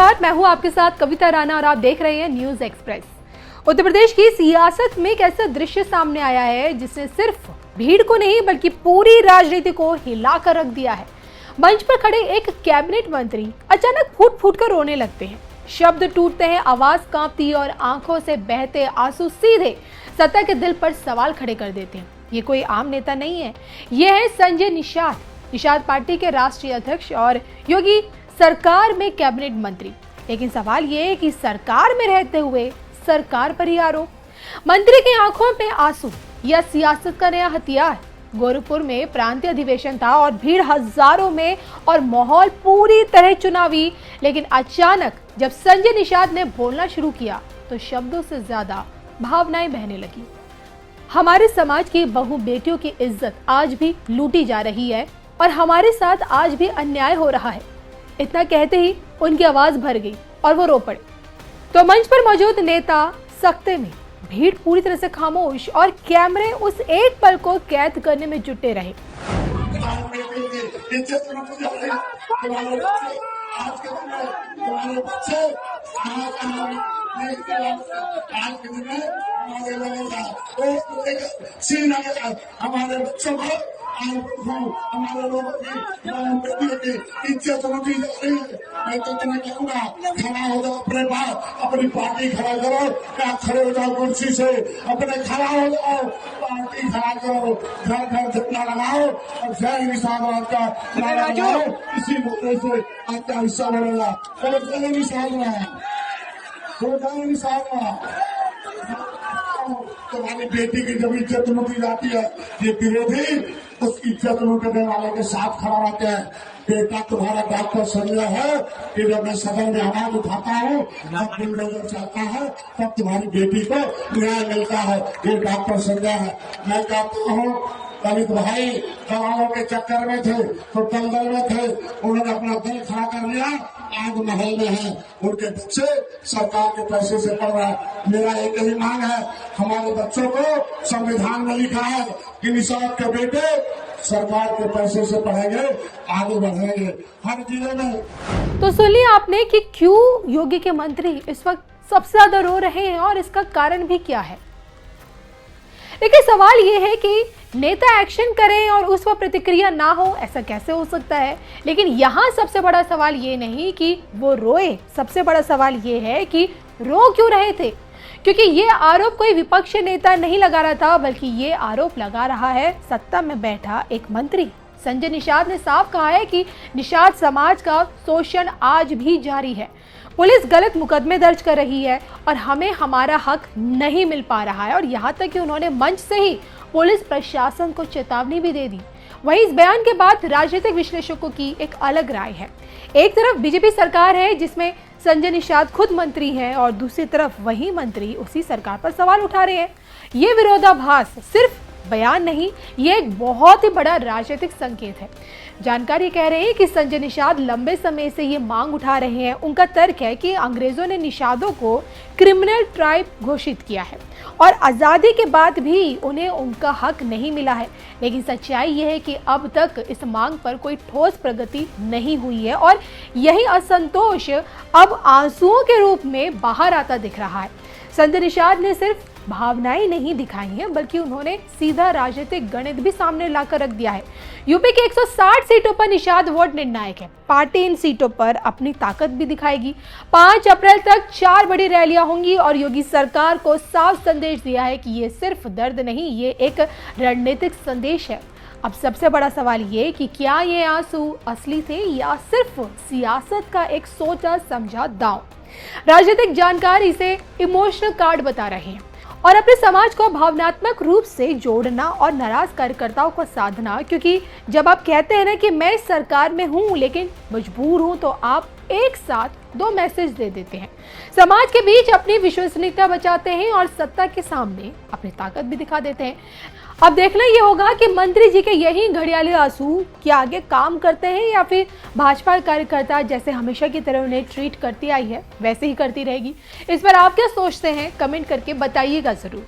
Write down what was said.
नमस्कार, मैं हूं आपके साथ कविता राणा और आप देख रहे हैं न्यूज एक्सप्रेस। उत्तर प्रदेश की सियासत में एक ऐसा दृश्य सामने आया है जिसने सिर्फ भीड़ को नहीं बल्कि पूरी राजनीति को हिलाकर रख दिया है। मंच पर खड़े एक कैबिनेट मंत्री अचानक फूट फूट कर रोने लगते हैं। शब्द टूटते हैं, आवाज कांपती है और आंखों से बहते आंसू सीधे सत्ता के दिल पर सवाल खड़े कर देते हैं। ये कोई आम नेता नहीं है, ये है संजय निषाद। निषाद पार्टी के राष्ट्रीय अध्यक्ष और योगी सरकार में कैबिनेट मंत्री। लेकिन सवाल ये है कि सरकार में रहते हुए सरकार पर ही आरोप। मंत्री की आंखों पे आंसू या सियासत का नया हथियार। गोरखपुर में प्रांतीय अधिवेशन था और भीड़ हजारों में और माहौल पूरी तरह चुनावी। लेकिन अचानक जब संजय निषाद ने बोलना शुरू किया तो शब्दों से ज्यादा भावनाएं बहने लगी। हमारे समाज की बहु बेटियों की इज्जत आज भी लूटी जा रही है और हमारे साथ आज भी अन्याय हो रहा है। इतना कहते ही उनकी आवाज भर गई और वो रो पड़े। तो मंच पर मौजूद नेता सकते में, भीड़ पूरी तरह से खामोश और कैमरे उस एक पल को कैद करने में जुटे रहे। हमारे बच्चों को हमारे लोगों की इज्जत लूटी जा रही है। मैं तो तुम्हें कहूँगा, खड़ा हो जाओ, अपने बात अपनी पार्टी खड़ा करो, या खड़े हो जाओ कुर्सी से, अपने खड़ा हो जाओ, पार्टी खड़ा करो, घर घर धरना लगाओ और जय निषाद का नारा लगाओ। इसी मुद्दे से आपका हिस्सा बढ़ेगा। जय निषाद तुम्हारी बेटी की जब इज्जत लूटी जाती है, ये विरोधी उस इज्जत लूटने वाले के साथ खड़ा रहते हैं। बेटा तुम्हारा डॉक्टर संजय है कि जब मैं सदन में आवाज उठाता हूँ, जब बुलडोजर चलता है, तब तुम्हारी बेटी को न्याय मिलता है। ये डॉक्टर संजय है। मैं कहता हूँ, दलित भाई दवाओं के चक्कर में थे तो दलदल में थे, उन्होंने अपना दिल खड़ा कर लिया, आज महल में है। उनके बच्चे सरकार के पैसे से पढ़ रहे हैं। मेरा एक ही मांग है, हमारे बच्चों को संविधान में लिखा है कि निषाद के बेटे सरकार के पैसे से पढ़ेंगे, आगे बढ़ेंगे हर जिले में। तो सुन लिया आपने कि क्यों योगी के मंत्री इस वक्त सबसे ज्यादा रो रहे हैं और इसका कारण भी क्या है। लेकिन सवाल ये है कि नेता एक्शन करें और उस पर प्रतिक्रिया ना हो, ऐसा कैसे हो सकता है। लेकिन यहाँ सबसे बड़ा सवाल ये नहीं कि वो रोए, सबसे बड़ा सवाल ये है कि रो क्यों रहे थे। क्योंकि ये आरोप कोई विपक्ष नेता नहीं लगा रहा था, बल्कि ये आरोप लगा रहा है सत्ता में बैठा एक मंत्री। संजय निषाद ने साफ कहा है कि निषाद समाज का शोषण आज भी जारी है। पुलिस गलत मुकदमे दर्ज कर रही है और हमें हमारा हक नहीं मिल पा रहा है। और यहाँ तक कि उन्होंने मंच से ही पुलिस प्रशासन को चेतावनी भी दे दी। वहीं इस बयान के बाद राजनीतिक विश्लेषकों की एक अलग राय है। एक तरफ बीजेपी सरकार है जिसमें संजय निषाद खुद मंत्री हैं और दूसरी तरफ वही मंत्री उसी सरकार पर सवाल उठा रहे हैं। ये विरोधाभास सिर्फ बयान नहीं, ये एक बहुत ही बड़ा राजनीतिक संकेत है। जानकारी कह रहे हैं कि संजय निषाद लंबे समय से ये मांग उठा रहे हैं। उनका तर्क है कि अंग्रेजों ने निषादों को क्रिमिनल ट्राइब घोषित किया है और आज़ादी के बाद भी उन्हें उनका हक नहीं मिला है। लेकिन सच्चाई ये है कि अब तक इस मांग पर कोई ठोस प्रगति नहीं हुई है और यही असंतोष अब आंसुओं के रूप में बाहर आता दिख रहा है। संजय निषाद ने सिर्फ भावनाएं नहीं दिखाई हैं, बल्कि उन्होंने सीधा राजनीतिक गणित भी सामने लाकर रख दिया है। यूपी के 160 सीटों पर निषाद वोट निर्णायक है। पार्टी इन सीटों पर अपनी ताकत भी दिखाएगी। 5 अप्रैल तक 4 बड़ी रैलियां होंगी और योगी सरकार को साफ संदेश दिया है कि ये सिर्फ दर्द नहीं, ये एक रणनीतिक संदेश है। अब सबसे बड़ा सवाल ये कि क्या ये आंसू असली थे या सिर्फ सियासत का एक सोचा समझा दांव। राजनीतिक जानकार इसे इमोशनल कार्ड बता रहे हैं और अपने समाज को भावनात्मक रूप से जोड़ना और नाराज कार्यकर्ताओं को साधना। क्योंकि जब आप कहते हैं ना कि मैं सरकार में हूं लेकिन मजबूर हूं, तो आप एक साथ 2 मैसेज दे देते हैं। समाज के बीच अपनी विश्वसनीयता बचाते हैं और सत्ता के सामने अपनी ताकत भी दिखा देते हैं। अब देखना ये होगा कि मंत्री जी के यही घड़ियाली आंसू क्या आगे काम करते हैं या फिर भाजपा कार्यकर्ता जैसे हमेशा की तरह उन्हें ट्रीट करती आई है वैसे ही करती रहेगी। इस पर आप क्या सोचते हैं, कमेंट करके बताइएगा जरूर।